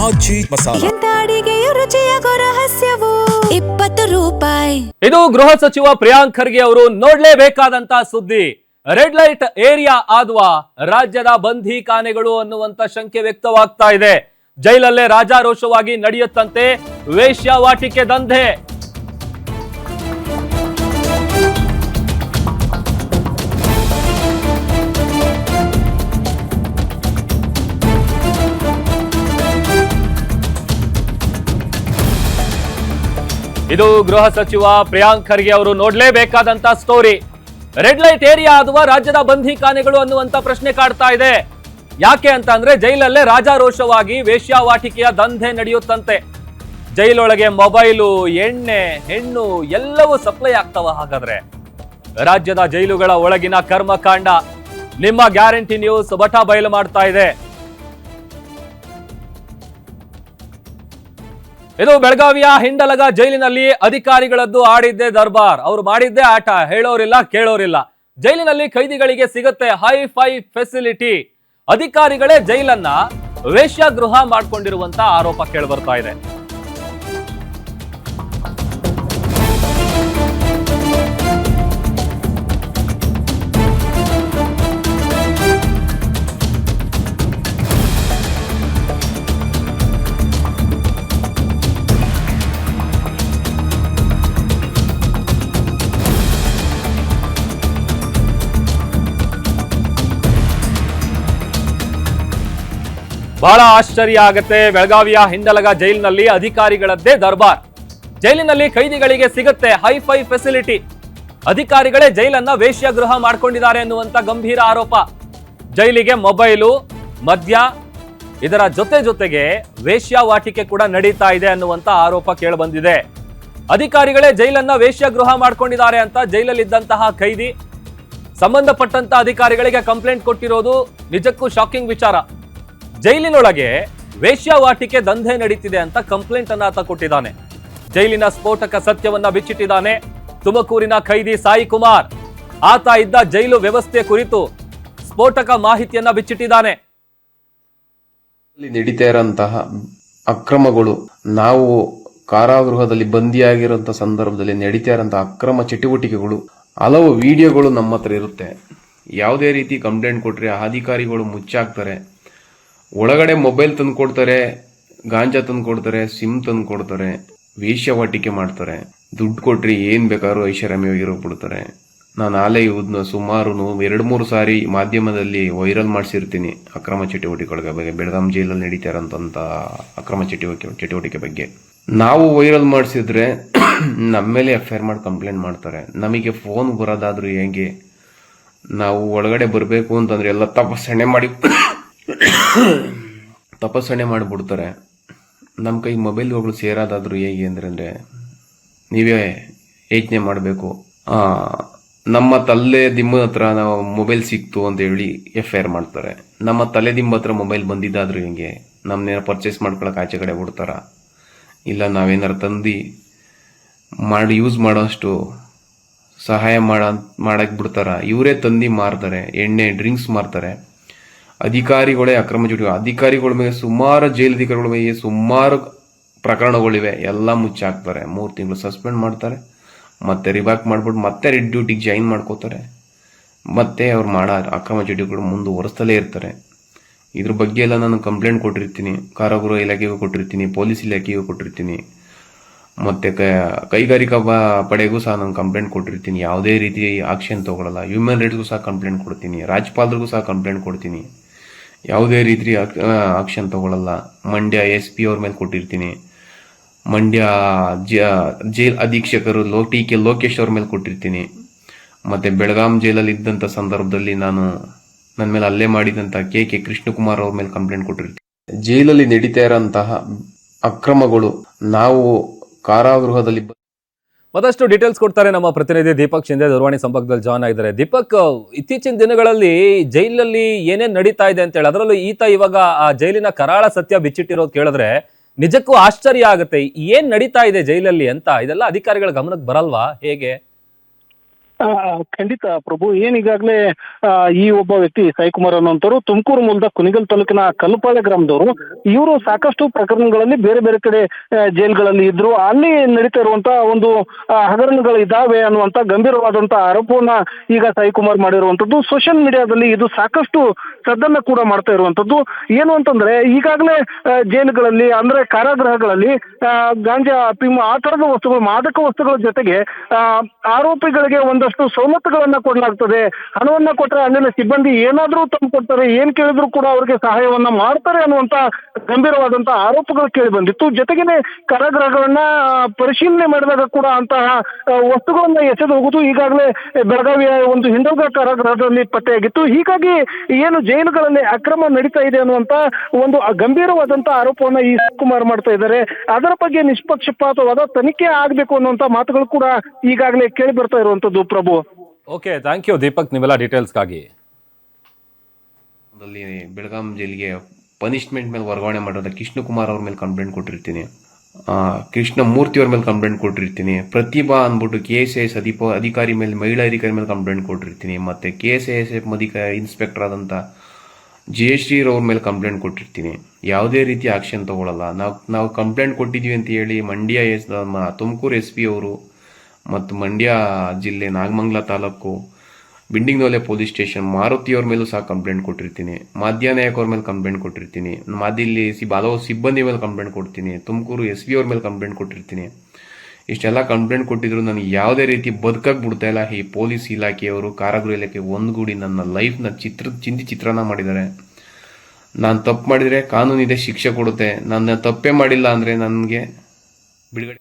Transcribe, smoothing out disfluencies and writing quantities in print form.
ಆಜಿ ಮಸಾಲ. ಎಂತ ಅಡಿಗೆಯ ರುಚಿಯಾಗೋ ರಹಸ್ಯವು 20 ರೂಪಾಯಿ. ಇದು ಗೃಹ ಸಚಿವ ಪ್ರಿಯಾಂಕ್ ಖರ್ಗೆ ಅವರು ನೋಡ್ಲೇಬೇಕಾದಂತ ಸುದ್ದಿ. ರೆಡ್ ಲೈಟ್ ಏರಿಯಾ ಆದ್ವಾ ರಾಜ್ಯದ ಬಂಧಿಖಾನೆಗಳು ಅನ್ನುವಂತ ಶಂಕೆ ವ್ಯಕ್ತವಾಗ್ತಾ ಇದೆ. ಜೈಲಲ್ಲೇ ರಾಜಾರೋಷವಾಗಿ ನಡೆಯುತ್ತಂತೆ ವೇಶ್ಯಾವಾಟಿಕೆ ದಂಧೆ. ಇದು ಗೃಹ ಸಚಿವ ಪ್ರಿಯಾಂಕ್ ಖರ್ಗೆ ಅವರು ನೋಡ್ಲೇಬೇಕಾದಂತ ಸ್ಟೋರಿ. ರೆಡ್ ಲೈಟ್ ಏರಿಯಾ ಆದುವ ರಾಜ್ಯದ ಬಂಧಿಖಾನೆಗಳು ಅನ್ನುವಂತ ಪ್ರಶ್ನೆ ಕಾಡ್ತಾ ಇದೆ. ಯಾಕೆ ಅಂತ ಅಂದ್ರೆ ಜೈಲಲ್ಲೇ ರಾಜಾರೋಷವಾಗಿ ವೇಶ್ಯಾವಾಟಿಕೆಯ ದಂಧೆ ನಡೆಯುತ್ತಂತೆ. ಜೈಲೊಳಗೆ ಮೊಬೈಲು, ಎಣ್ಣೆ, ಹೆಣ್ಣು ಎಲ್ಲವೂ ಸಪ್ಲೈ ಆಗ್ತಾವ. ಹಾಗಾದ್ರೆ ರಾಜ್ಯದ ಜೈಲುಗಳ ಒಳಗಿನ ಕರ್ಮಕಾಂಡ ನಿಮ್ಮ ಗ್ಯಾರಂಟಿ ನ್ಯೂಸ್ ಬಟಾ ಬಯಲು ಮಾಡ್ತಾ ಇದೆ. ಇದು ಬೆಳಗಾವಿಯ ಹಿಂಡಲಗ ಜೈಲಿನಲ್ಲಿ ಅಧಿಕಾರಿಗಳದ್ದು ಆಡಿದ್ದೇ ದರ್ಬಾರ್. ಅವರು ಮಾಡಿದ್ದೇ ಆಟ. ಹೇಳೋರಿಲ್ಲ ಕೇಳೋರಿಲ್ಲ. ಜೈಲಿನಲ್ಲಿ ಖೈದಿಗಳಿಗೆ ಸಿಗುತ್ತೆ ಹೈ ಫೈ ಫೆಸಿಲಿಟಿ. ಅಧಿಕಾರಿಗಳೇ ಜೈಲನ್ನ ವೇಶ್ಯಾಗೃಹ ಮಾಡ್ಕೊಂಡಿರುವಂತ ಆರೋಪ ಕೇಳಿಬರ್ತಾ ಇದೆ. ಬಹಳ ಆಶ್ಚರ್ಯ ಆಗತ್ತೆ. ಬೆಳಗಾವಿಯ ಹಿಂಡಲಗ ಜೈಲಿನಲ್ಲಿ ಅಧಿಕಾರಿಗಳದ್ದೇ ದರ್ಬಾರ್. ಜೈಲಿನಲ್ಲಿ ಖೈದಿಗಳಿಗೆ ಸಿಗುತ್ತೆ ಹೈಫೈ ಫೆಸಿಲಿಟಿ. ಅಧಿಕಾರಿಗಳೇ ಜೈಲನ್ನ ವೇಶ್ಯಾಗೃಹ ಮಾಡ್ಕೊಂಡಿದ್ದಾರೆ ಎನ್ನುವಂತ ಗಂಭೀರ ಆರೋಪ. ಜೈಲಿಗೆ ಮೊಬೈಲು, ಮದ್ಯ, ಇದರ ಜೊತೆಗೆ ವೇಶ್ಯಾವಾಟಿಕೆ ಕೂಡ ನಡೀತಾ ಇದೆ ಅನ್ನುವಂತ ಆರೋಪ ಕೇಳಿಬಂದಿದೆ. ಅಧಿಕಾರಿಗಳೇ ಜೈಲನ್ನ ವೇಶ್ಯಾಗೃಹ ಮಾಡ್ಕೊಂಡಿದ್ದಾರೆ ಅಂತ ಜೈಲಲ್ಲಿದ್ದಂತಹ ಖೈದಿ ಸಂಬಂಧಪಟ್ಟಂತ ಅಧಿಕಾರಿಗಳಿಗೆ ಕಂಪ್ಲೇಂಟ್ ಕೊಟ್ಟಿರೋದು ನಿಜಕ್ಕೂ ಶಾಕಿಂಗ್ ವಿಚಾರ. ಜೈಲಿನೊಳಗೆ ವೇಶ್ಯಾವಾಟಿಕೆ ದಂಧೆ ನಡೀತಿದೆ ಅಂತ ಕಂಪ್ಲೇಂಟ್ ಅನ್ನ ಆತ ಕೊಟ್ಟಿದ್ದಾನೆ. ಜೈಲಿನ ಸ್ಫೋಟಕ ಸತ್ಯವನ್ನ ಬಿಚ್ಚಿಟ್ಟಿದ್ದಾನೆ. ತುಮಕೂರಿನ ಖೈದಿ ಸಾಯಿ ಕುಮಾರ್ ಆತ ಇದ್ದ ಜೈಲು ವ್ಯವಸ್ಥೆ ಕುರಿತು ಸ್ಫೋಟಕ ಮಾಹಿತಿಯನ್ನ ಬಿಚ್ಚಿಟ್ಟಿದ್ದಾನೆ. ನಡೀತಾ ಇರುವಂತಹ ಅಕ್ರಮಗಳು, ನಾವು ಕಾರಾಗೃಹದಲ್ಲಿ ಬಂದಿಯಾಗಿರುವಂತಹ ಸಂದರ್ಭದಲ್ಲಿ ನಡೀತಾ ಇರುವಂತಹ ಅಕ್ರಮ ಚಟುವಟಿಕೆಗಳು, ಹಲವು ವಿಡಿಯೋಗಳು ನಮ್ಮ ಹತ್ರ ಇರುತ್ತೆ. ಯಾವುದೇ ರೀತಿ ಕಂಪ್ಲೇಂಟ್ ಕೊಟ್ರೆ ಅಧಿಕಾರಿಗಳು ಮುಚ್ಚಾಕ್ತಾರೆ. ಒಳಗಡೆ ಮೊಬೈಲ್ ತಂದು ಕೊಡ್ತಾರೆ, ಗಾಂಜಾ ತಂದು ಕೊಡ್ತಾರೆ, ಸಿಮ್ ತಂದು ಕೊಡ್ತಾರೆ, ವೇಶ್ಯಾವಾಟಿಕೆ ಮಾಡ್ತಾರೆ. ದುಡ್ಡು ಕೊಟ್ರಿ ಏನ್ ಬೇಕಾದ್ರೂ ಐಷಾರಾಮಿಯಾಗಿರೋಗ್ಬಿಡ್ತಾರೆ. ನಾನು ಆಲೇ ಇವನ್ನ ಸುಮಾರು 2-3 ಸಾರಿ ಮಾಧ್ಯಮದಲ್ಲಿ ವೈರಲ್ ಮಾಡಿಸಿರ್ತೀನಿ ಅಕ್ರಮ ಚಟುವಟಿಕೆಗಳ ಬಗ್ಗೆ. ಬೆಳಗಾಂ ಜೈಲಲ್ಲಿ ನಡೀತಾ ಇರೋಂಥ ಅಕ್ರಮ ಚಟುವಟಿಕೆ ಬಗ್ಗೆ ನಾವು ವೈರಲ್ ಮಾಡಿಸಿದ್ರೆ ನಮ್ಮ ಮೇಲೆ FIR ಮಾಡಿ ಕಂಪ್ಲೇಂಟ್ ಮಾಡ್ತಾರೆ. ನಮಗೆ ಫೋನ್ ಬರೋದಾದ್ರೂ ಹೇಗೆ, ನಾವು ಒಳಗಡೆ ಬರಬೇಕು ಅಂತಂದ್ರೆ ಎಲ್ಲ ತಪಾಸಣೆ ಮಾಡಿಬಿಡ್ತಾರೆ. ನಮ್ಮ ಕೈ ಮೊಬೈಲ್ಗಳು ಸೇರೋದಾದ್ರೂ ಹೇಗೆ ಅಂದ್ರೆ ನೀವೇ ಯೋಚನೆ ಮಾಡಬೇಕು. ನಮ್ಮ ತಲೆ ದಿಂಬ ಹತ್ರ ನಾವು ಮೊಬೈಲ್ ಸಿಕ್ತು ಅಂತ ಹೇಳಿ FIR ಮಾಡ್ತಾರೆ. ನಮ್ಮ ತಲೆ ದಿಂಬ ಹತ್ರ ಮೊಬೈಲ್ ಬಂದಿದ್ದಾದ್ರೂ ಹೆಂಗೆ, ನಮ್ಮನ್ನೇನ ಪರ್ಚೇಸ್ ಮಾಡ್ಕೊಳಕ್ಕೆ ಆಚೆ ಕಡೆ ಬಿಡ್ತಾರ? ಇಲ್ಲ ನಾವೇನಾರು ತಂದು ಮಾಡಿ ಯೂಸ್ ಮಾಡೋಷ್ಟು ಸಹಾಯ ಮಾಡಕ್ಕೆ ಬಿಡ್ತಾರ? ಇವರೇ ತಂದು ಮಾರ್ತಾರೆ, ಎಣ್ಣೆ ಡ್ರಿಂಕ್ಸ್ ಮಾರ್ತಾರೆ. ಅಧಿಕಾರಿಗಳೇ ಅಕ್ರಮ ಚಟುವಟಿಕೆ. ಅಧಿಕಾರಿಗಳ ಮೇಲೆ ಸುಮಾರು ಜೈಲು ಅಧಿಕಾರಿಗಳ ಮೇಲೆ ಸುಮಾರು ಪ್ರಕರಣಗಳಿವೆ. ಎಲ್ಲ ಮುಚ್ಚಾಕ್ತಾರೆ. 3 ತಿಂಗಳು ಸಸ್ಪೆಂಡ್ ಮಾಡ್ತಾರೆ, ಮತ್ತೆ ರಿಬ್ಯಾಕ್ ಮಾಡ್ಬಿಟ್ಟು ಮತ್ತೆ ರೆಡ್ ಡ್ಯೂಟಿಗೆ ಜಾಯಿನ್ ಮಾಡ್ಕೋತಾರೆ. ಮತ್ತೆ ಅವ್ರು ಮಾಡೋ ಅಕ್ರಮ ಚಟುವಟಿಕೆಗಳು ಮುಂದುವರಿಸ್ತಲೇ ಇರ್ತಾರೆ. ಇದ್ರ ಬಗ್ಗೆ ಎಲ್ಲ ನಾನು ಕಂಪ್ಲೇಂಟ್ ಕೊಟ್ಟಿರ್ತೀನಿ. ಕಾರಾಗೃಹ ಇಲಾಖೆಗೂ ಕೊಟ್ಟಿರ್ತೀನಿ, ಪೊಲೀಸ್ ಇಲಾಖೆಗೂ ಕೊಟ್ಟಿರ್ತೀನಿ, ಮತ್ತೆ ಕೈಗಾರಿಕಾ ಪಡೆಗೂ ಸಹ ನಾನು ಕಂಪ್ಲೇಂಟ್ ಕೊಟ್ಟಿರ್ತೀನಿ. ಯಾವುದೇ ರೀತಿ ಆಕ್ಷನ್ ತಗೊಳ್ಳಲ್ಲ. ಹ್ಯೂಮನ್ ರೈಟ್ಸ್ಗೂ ಸಹ ಕಂಪ್ಲೇಂಟ್ ಕೊಡ್ತೀನಿ, ರಾಜ್ಯಪಾಲರಿಗೂ ಸಹ ಕಂಪ್ಲೇಂಟ್ ಕೊಡ್ತೀನಿ. ಯಾವುದೇ ರೀತಿ ಆಕ್ಷನ್ ತಗೊಳ್ಳಲ್ಲ. ಮಂಡ್ಯ SP ಅವ್ರ ಮೇಲೆ ಕೊಟ್ಟಿರ್ತೀನಿ, ಮಂಡ್ಯ ಜೈಲ್ ಅಧೀಕ್ಷಕರು TK ಲೋಕೇಶ್ ಅವ್ರ ಮೇಲೆ ಕೊಟ್ಟಿರ್ತೀನಿ. ಮತ್ತೆ ಬೆಳಗಾಂ ಜೈಲಲ್ಲಿ ಇದ್ದಂಥ ಸಂದರ್ಭದಲ್ಲಿ ನನ್ನ ಮೇಲೆ ಹಲ್ಲೆ ಮಾಡಿದಂಥ KK ಕೃಷ್ಣಕುಮಾರ್ ಅವ್ರ ಮೇಲೆ ಕಂಪ್ಲೇಂಟ್ ಕೊಟ್ಟಿರ್ತೀನಿ. ಜೈಲಲ್ಲಿ ನಡೀತಾ ಇರೋಂತಹ ಅಕ್ರಮಗಳು, ನಾವು ಕಾರಾಗೃಹದಲ್ಲಿ ಮತ್ತಷ್ಟು ಡೀಟೇಲ್ಸ್ ಕೊಡ್ತಾರೆ ನಮ್ಮ ಪ್ರತಿನಿಧಿ ದೀಪಕ್ ಶಿಂದೆ, ದೂರವಾಣಿ ಸಂಪರ್ಕದಲ್ಲಿ ಜಾಯ್ನ್ ಆಗಿದ್ದಾರೆ. ದೀಪಕ್, ಇತ್ತೀಚಿನ ದಿನಗಳಲ್ಲಿ ಜೈಲಲ್ಲಿ ಏನೇನ್ ನಡೀತಾ ಇದೆ ಅಂತ ಹೇಳಿ, ಅದರಲ್ಲೂ ಈತ ಇವಾಗ ಆ ಜೈಲಿನ ಕರಾಳ ಸತ್ಯ ಬಿಚ್ಚಿಟ್ಟಿರೋದು ಕೇಳಿದ್ರೆ ನಿಜಕ್ಕೂ ಆಶ್ಚರ್ಯ ಆಗುತ್ತೆ. ಏನ್ ನಡೀತಾ ಇದೆ ಜೈಲಲ್ಲಿ ಅಂತ ಇದೆಲ್ಲ ಅಧಿಕಾರಿಗಳ ಗಮನಕ್ಕೆ ಬರಲ್ವಾ? ಹೇಗೆ? ಆ, ಖಂಡಿತ ಪ್ರಭು. ಈಗಾಗಲೇ ಈ ಒಬ್ಬ ವ್ಯಕ್ತಿ ಸಾಯಿಕುಮಾರ್ ಅನ್ನುವಂಥವ್ರು ತುಮಕೂರು ಮೂಲದ ಕುಣಿಗಲ್ ತಾಲೂಕಿನ ಕಲ್ಲುಪಾಳ್ಯ ಗ್ರಾಮದವರು. ಇವರು ಸಾಕಷ್ಟು ಪ್ರಕರಣಗಳಲ್ಲಿ ಬೇರೆ ಬೇರೆ ಕಡೆ ಜೈಲ್ಗಳಲ್ಲಿ ಇದ್ರು. ಅಲ್ಲಿ ನಡೀತಾ ಇರುವಂತಹ ಒಂದು ಹಗರಣಗಳು ಇದಾವೆ ಅನ್ನುವಂತ ಗಂಭೀರವಾದಂತಹ ಆರೋಪವನ್ನ ಈಗ ಸಾಯಿಕುಮಾರ್ ಮಾಡಿರುವಂತದ್ದು. ಸೋಷಿಯಲ್ ಮೀಡಿಯಾದಲ್ಲಿ ಇದು ಸಾಕಷ್ಟು ಸದ್ದನ್ನ ಕೂಡ ಮಾಡ್ತಾ ಇರುವಂತದ್ದು. ಏನು ಅಂತಂದ್ರೆ ಈಗಾಗಲೇ ಜೈಲುಗಳಲ್ಲಿ ಅಂದ್ರೆ ಕಾರಾಗೃಹಗಳಲ್ಲಿ ಗಾಂಜಾ, ಅಫೀಮು ಆ ತರದ ವಸ್ತುಗಳು, ಮಾದಕ ವಸ್ತುಗಳ ಜೊತೆಗೆ ಆರೋಪಿಗಳಿಗೆ ಒಂದಷ್ಟು ಸವಲತ್ತುಗಳನ್ನ ಕೊಡಲಾಗ್ತದೆ. ಹಣವನ್ನ ಕೊಟ್ಟರೆ ಅಲ್ಲಿನ ಸಿಬ್ಬಂದಿ ಏನಾದ್ರೂ ತಂದು ಕೊಡ್ತಾರೆ, ಏನ್ ಕೇಳಿದ್ರು ಕೂಡ ಅವರಿಗೆ ಸಹಾಯವನ್ನ ಮಾಡ್ತಾರೆ ಅನ್ನುವಂತ ಗಂಭೀರವಾದಂತ ಆರೋಪಗಳು ಕೇಳಿ ಬಂದಿತ್ತು. ಜೊತೆಗೇನೆ ಕಾರಾಗೃಹಗಳನ್ನ ಪರಿಶೀಲನೆ ಮಾಡಿದಾಗ ಕೂಡ ಅಂತಹ ವಸ್ತುಗಳನ್ನ ಎಸೆದು ಹೋಗುವುದು ಈಗಾಗಲೇ ಬೆಳಗಾವಿಯ ಒಂದು ಹಿಂಡಲ್ಗ ಕಾರಾಗೃಹದಲ್ಲಿ ಪತ್ತೆಯಾಗಿತ್ತು. ಹೀಗಾಗಿ ಏನು ಜೈಲುಗಳಲ್ಲಿ ಅಕ್ರಮ ನಡೀತಾ ಇದೆ ಅನ್ನುವಂತ ಒಂದು ಗಂಭೀರವಾದಂತ ಆರೋಪವನ್ನ ಈ ಕುಮಾರ್ ಮಾಡ್ತಾ ಇದ್ದಾರೆ. ಅದರ ಬಗ್ಗೆ ನಿಷ್ಪಕ್ಷಪಾತವಾದ ತನಿಖೆ ಆಗ್ಬೇಕು ಅನ್ನುವಂತ ಮಾತುಗಳು ಕೂಡ ಈಗಾಗಲೇ ಕೇಳಿ ಬರ್ತಾ ಇರುವಂತದ್ದು ಪ್ರಭು. ಓಕೆ, ಥ್ಯಾಂಕ್ ಯು ದೀಪಕ್, ನೀವೆಲ್ಲ ಡೀಟೇಲ್ಸ್ಗಾಗಿ. ಬೆಳಗಾಂ ಜೈಲಿಗೆ ಪನಿಷ್ಮೆಂಟ್ ಮೇಲೆ ವರ್ಗಾವಣೆ ಮಾಡಿರೋದ ಕೃಷ್ಣಕುಮಾರ್ ಅವ್ರ ಮೇಲೆ ಕಂಪ್ಲೇಂಟ್ ಕೊಟ್ಟಿರ್ತೀನಿ, ಕೃಷ್ಣಮೂರ್ತಿ ಅವ್ರ ಮೇಲೆ ಕಂಪ್ಲೇಂಟ್ ಕೊಟ್ಟಿರ್ತೀನಿ, ಪ್ರತಿಭಾ ಅಂದ್ಬಿಟ್ಟು KSIS ಅಧಿಕಾರಿ ಮೇಲೆ, ಮಹಿಳಾ ಅಧಿಕಾರಿ ಮೇಲೆ ಕಂಪ್ಲೇಂಟ್ ಕೊಟ್ಟಿರ್ತೀನಿ, ಮತ್ತೆ KSIS ಇನ್ಸ್ಪೆಕ್ಟರ್ ಆದಂಥ ಜಯಶ್ರೀ ಅವ್ರ ಮೇಲೆ ಕಂಪ್ಲೇಂಟ್ ಕೊಟ್ಟಿರ್ತೀನಿ. ಯಾವುದೇ ರೀತಿ ಆಕ್ಷನ್ ತಗೊಳ್ಳಲ್ಲ. ನಾವು ಕಂಪ್ಲೇಂಟ್ ಕೊಟ್ಟಿದ್ದೀವಿ ಅಂತ ಹೇಳಿ ತುಮಕೂರು SP ಅವರು ಮತ್ತು ಮಂಡ್ಯ ಜಿಲ್ಲೆ ನಾಗಮಂಗಲ ತಾಲೂಕು ಬಿಂಡಿಂಗ್ನೊಲೆ ಪೊಲೀಸ್ ಸ್ಟೇಷನ್ ಮಾರುತಿಯವ್ರ ಮೇಲೂ ಸಹ ಕಂಪ್ಲೇಂಟ್ ಕೊಟ್ಟಿರ್ತೀನಿ, ಮಾಧ್ಯ ನಾಯಕ್ ಅವ್ರ ಮೇಲೆ ಕಂಪ್ಲೇಂಟ್ ಕೊಟ್ಟಿರ್ತೀನಿ, ಮಾದಿಲ್ಲಿ ಹಲವು ಸಿಬ್ಬಂದಿ ಮೇಲೆ ಕಂಪ್ಲೇಂಟ್ ಕೊಡ್ತೀನಿ, ತುಮಕೂರು SP ಅವ್ರ ಮೇಲೆ ಕಂಪ್ಲೇಂಟ್ ಕೊಟ್ಟಿರ್ತೀನಿ. ಇಷ್ಟೆಲ್ಲ ಕಂಪ್ಲೇಂಟ್ ಕೊಟ್ಟಿದ್ರು ನನಗೆ ಯಾವುದೇ ರೀತಿ ಬದುಕಕ್ಕೆ ಬಿಡ್ತಾ ಇಲ್ಲ. ಈ ಪೊಲೀಸ್ ಇಲಾಖೆಯವರು, ಕಾರಾಗೃಹ ಇಲಾಖೆ ಒಂದುಗೂಡಿ ನನ್ನ ಲೈಫ್ನ ಚಿತ್ರಾನ್ನ ಮಾಡಿದ್ದಾರೆ. ನಾನು ತಪ್ಪು ಮಾಡಿದರೆ ಕಾನೂನಿದೆ, ಶಿಕ್ಷೆ ಕೊಡುತ್ತೆ. ನನ್ನ ತಪ್ಪೇ ಮಾಡಿಲ್ಲ ಅಂದರೆ ನನಗೆ ಬಿಡುಗಡೆ